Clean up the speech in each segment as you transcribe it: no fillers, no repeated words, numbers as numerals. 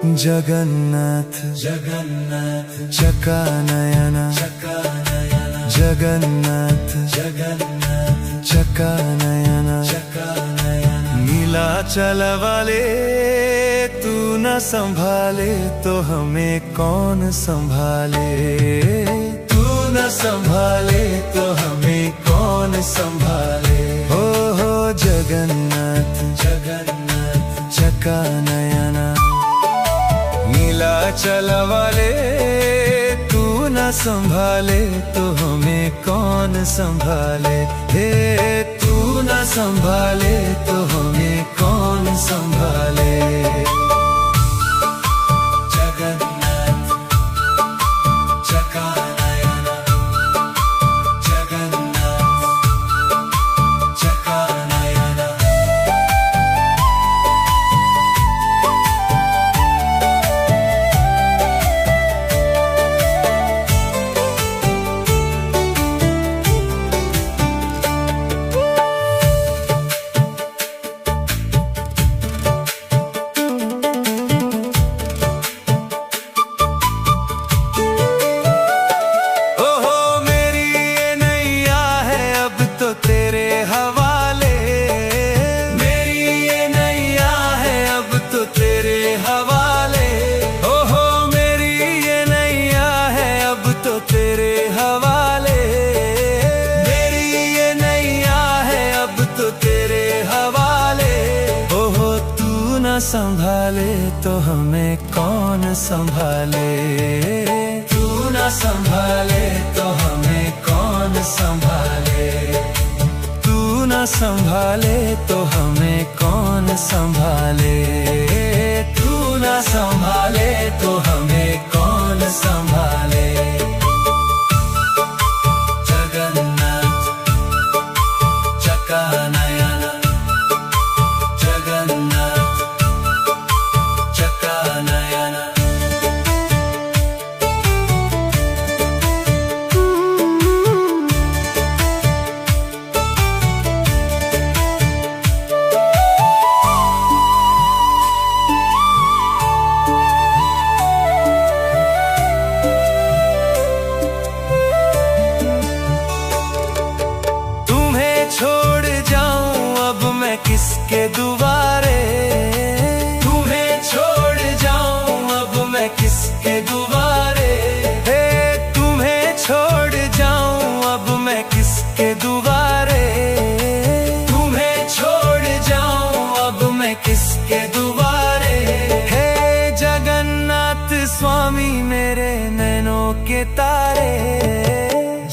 जगन्नाथ जगन्नाथ चकानयन चकानयन जगन्नाथ जगन्नाथ चकानयन चकानयन नीलाचल वाले तू न संभाले तो हमें कौन संभाले। तू न संभाले तो हमें कौन संभाले। हो जगन्नाथ जगन्नाथ चकानयन नीलाचल वाले तू न संभाले तो हमें कौन संभाले। हे तू न संभाले तो हमें कौन संभाले। जगन्नाथ चकानयन जगन्नाथ चकानयन संभाले तो हमें कौन संभाले। तू न संभाले तो हमें कौन संभाले। तू न संभाले तो हमें कौन संभाले। तू न संभाले तो हमें कौन संभाले। जगन्नाथ चकानयन जगन्नाथ चकानयन तुम्हें छोड़ जाऊं अब मैं किसके दुआरे। तुम्हें छोड़ जाऊं अब मैं किसके दुआरे। हे तुम्हें छोड़ जाऊं अब मैं किसके दुआरे। तुम्हें छोड़ जाऊं अब मैं किसके दुआरे। हे जगन्नाथ स्वामी मेरे नैनों के तारे।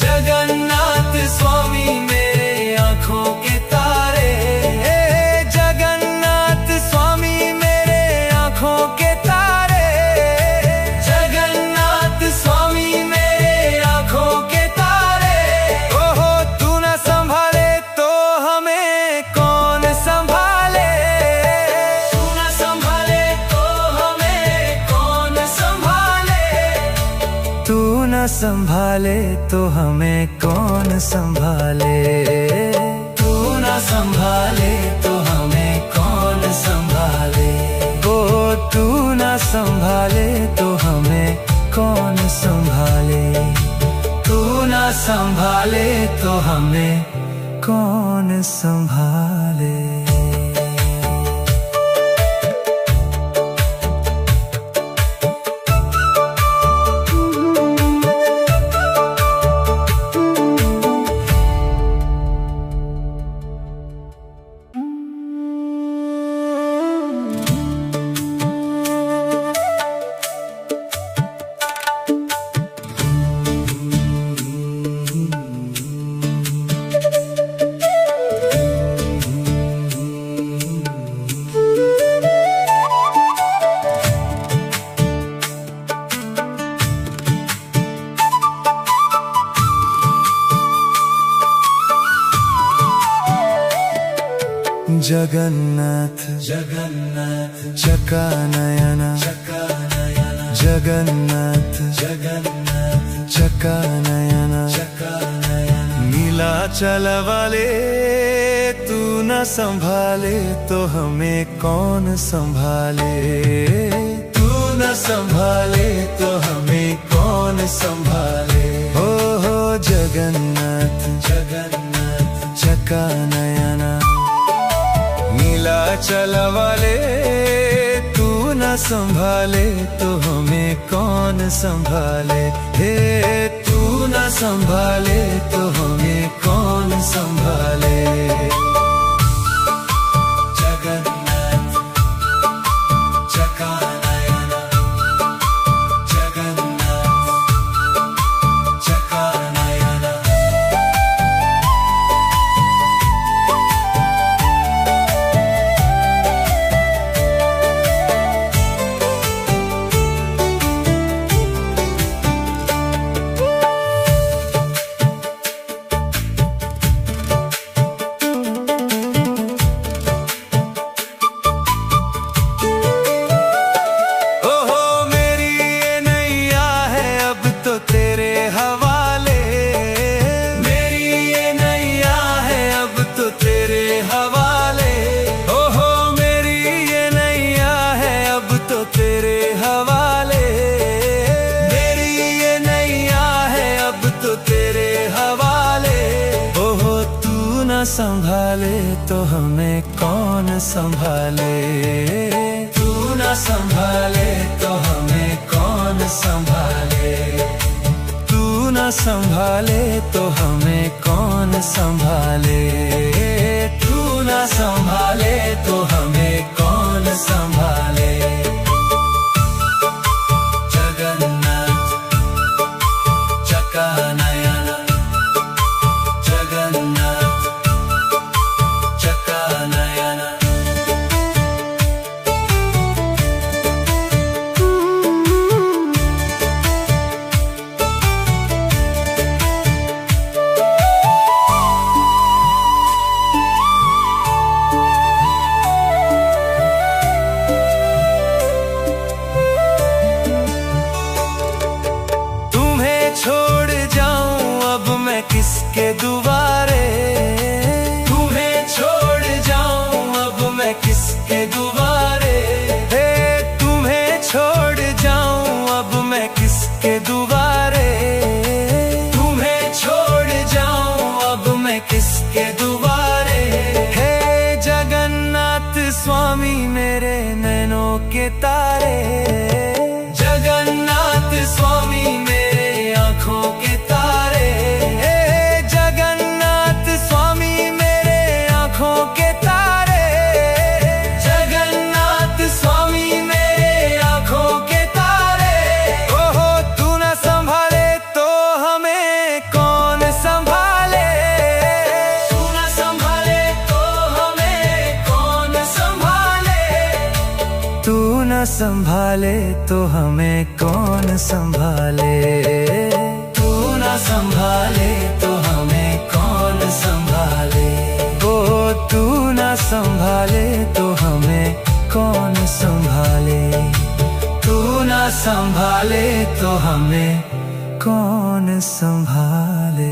जगन्नाथ स्वामी मेरे आँखों के तारे। जगन्नाथ स्वामी मेरे आँखों के तारे। जगन्नाथ स्वामी मेरे आँखों के तारे। ओहो तू न संभाले तो हमें कौन संभाले। तू न संभाले तो हमें कौन संभाले। तू न संभाले तो हमें कौन संभाले। तू न संभाले तो हमें कौन संभाले। ओ तू न संभाले तो हमें कौन संभाले। तू न संभाले तो हमें कौन संभाले। जगन्नाथ जगन्नाथ चकानयन चकानयन जगन्नाथ जगन्नाथ चकानयन चकानयन नीलाचल वाले तू न संभाले तो हमें कौन संभाले। तू संभाले। हो जगन्नाथ जगन्नाथ चका नयना, नीलाचल वाले तू न संभाले तो हमें कौन संभाले। हे तू न संभाले तो हमें कौन संभाले। जगन्नाथ चका नयना, जगन्नाथ चका नयना। संभाले तो हमें कौन संभाले। तू न संभाले तो हमें कौन संभाले। तू न संभाले तो हमें कौन संभाले। तू न संभाले तो हमें कौन संभाले। जगन्नाथ चका नयना, जगन्नाथ चका नयना। तुम्हें छोड़ जाऊं अब मैं किसके दुआरे। किसके दुआरे। हे तुम्हें छोड़ जाऊं अब मैं किसके दुआरे। तुम्हें छोड़ जाऊं अब मैं किसके दुआरे। हे जगन्नाथ स्वामी मेरे नैनों के तारे। जगन्नाथ स्वामी मेरे आँखों के तारे। हे जगन्नाथ स्वामी मेरे आँखों के संभाले तो हमें कौन संभाले। तू न संभाले तो हमें कौन संभाले। ओ तू न संभाले तो हमें कौन संभाले। तू न संभाले तो हमें कौन संभाले।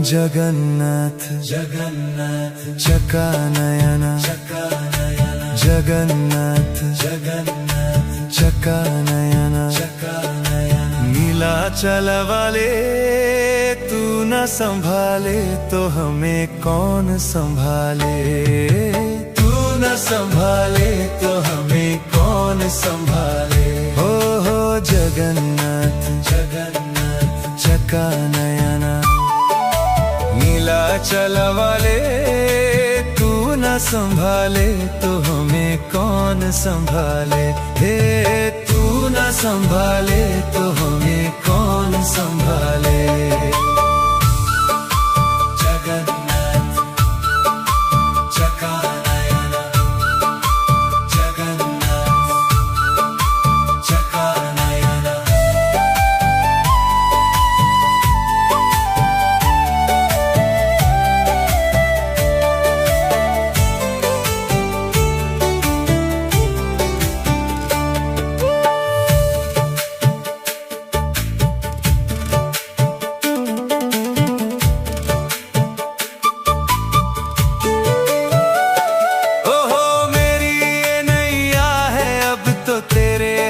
जगन्नाथ जगन्नाथ चका नयना, जगन्नाथ जगन्नाथ चका नयना, नीलाचल वाले तू न संभाले तो हमें कौन संभाले। तू न संभाले तो हमें कौन संभाले। हो जगन्नाथ जगन्नाथ चका नयना, नीलाचल वाले तू न संभाले तो हमें कौन संभाले। हे तू न संभाले तो हमें कौन संभाले।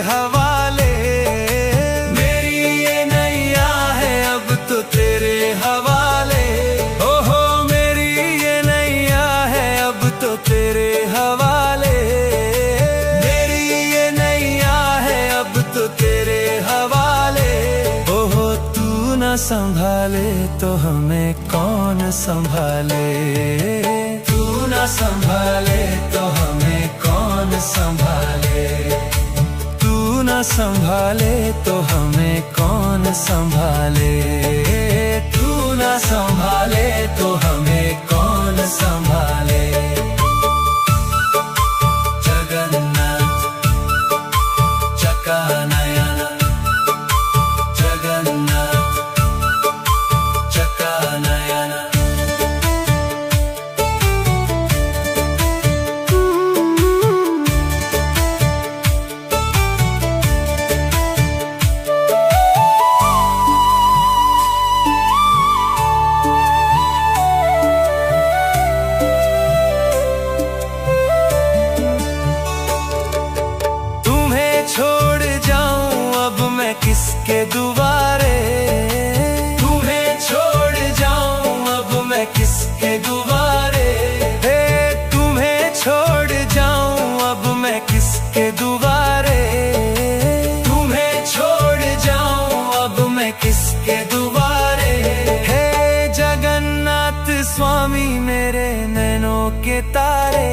हवाले। मेरी ये नैया है अब तो तेरे हवाले। ओहो मेरी ये नैया है अब तो तेरे हवाले। मेरी ये नैया है अब तो तेरे हवाले। ओहो तू न संभाले तो हमें कौन संभाले। तू न संभाले तो हमें कौन संभाले। तू न संभाले तो हमें कौन संभाले। तू न संभाले तो हमें कौन संभाले। जगन्नाथ चकानयन। जगन्नाथ चकानयन। किसके दुआरे। तुम्हें छोड़ जाऊं अब मैं किसके दुआरे। हे तुम्हें छोड़ जाऊं अब मैं किसके दुआरे। तुम्हें छोड़ जाऊं अब मैं किसके दुआरे। हे जगन्नाथ स्वामी मेरे नैनों के तारे।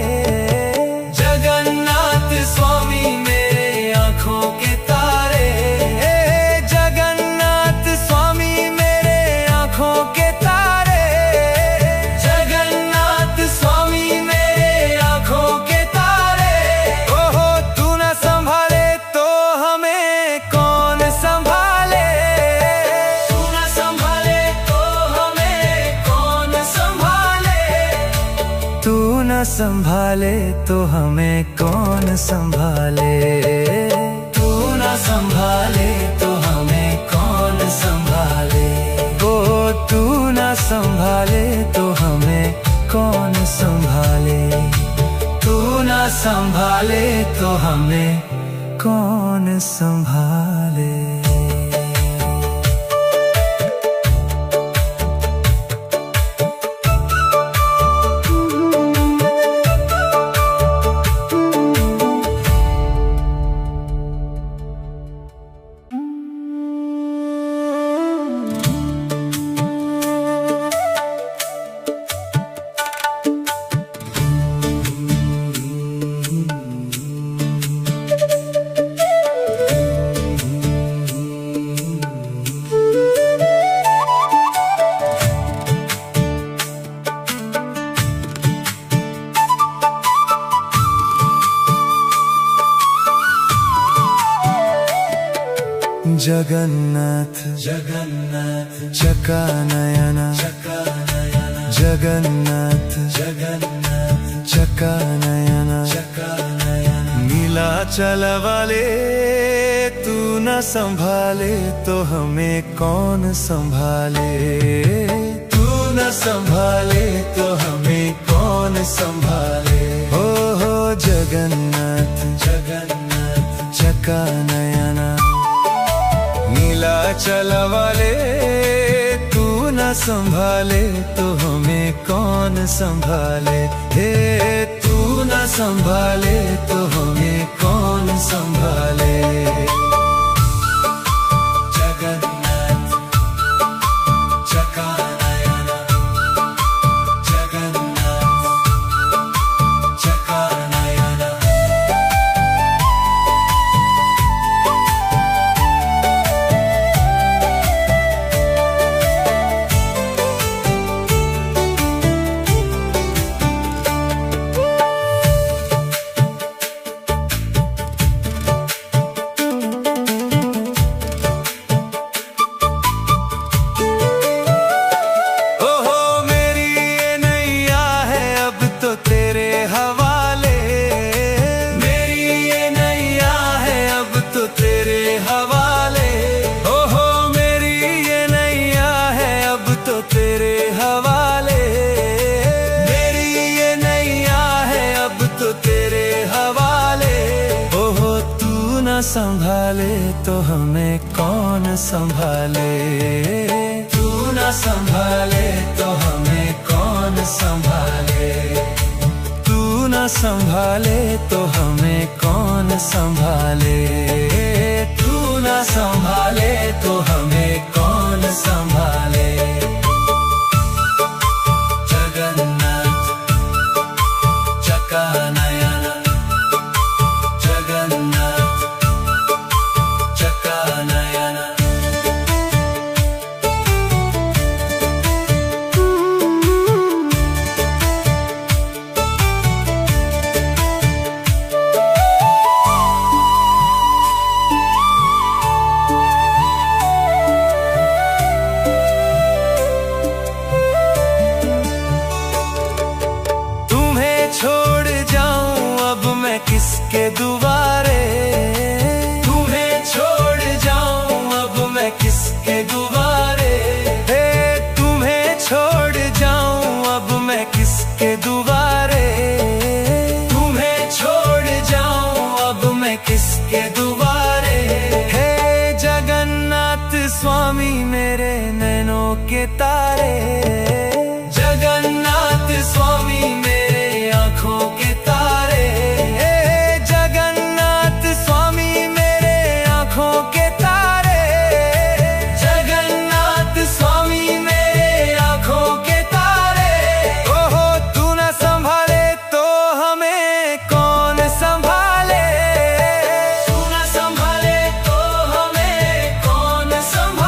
जगन्नाथ स्वामी मेरे आँखों के तारे। संभाले तो हमें कौन संभाले। तू न संभाले तो हमें कौन संभाले। ओ तू न संभाले तो हमें कौन संभाले। तू न संभाले तो हमें कौन संभाले। जगन्नाथ जगन्नाथ चकानयन। जगन्नाथ जगन्नाथ चकानयन। नीलाचल वाले तू न संभाले तो हमें कौन संभाले। तू न संभाले तो हमें कौन संभाले। हो जगन्नाथ जगन्नाथ चकानयन। नीलाचल वाले तू न संभाले तो हमें कौन संभाले। हे तू न संभाले तो हमें कौन संभाले। जगन्नाथ चकानयन। जगन्नाथ चकानयन। संभाले तो हमें कौन संभाले, तू ना संभाले तो हमें कौन संभाले, तू ना संभाले तो हमें कौन संभाले, तू ना संभाले तो हमें कौन संभाले। जगन्नाथ चकानयन, जगन्नाथ चकानयन। छोड़ जाऊं अब मैं किसके दुआरे, तुम्हें छोड़ जाऊं अब मैं किसके दुआरे, तुम्हें छोड़ जाऊं अब मैं किसके दुआरे, तुम्हें छोड़ जाऊं अब मैं किसके दुआरे। हे जगन्नाथ स्वामी मेरे नैनों के तारे,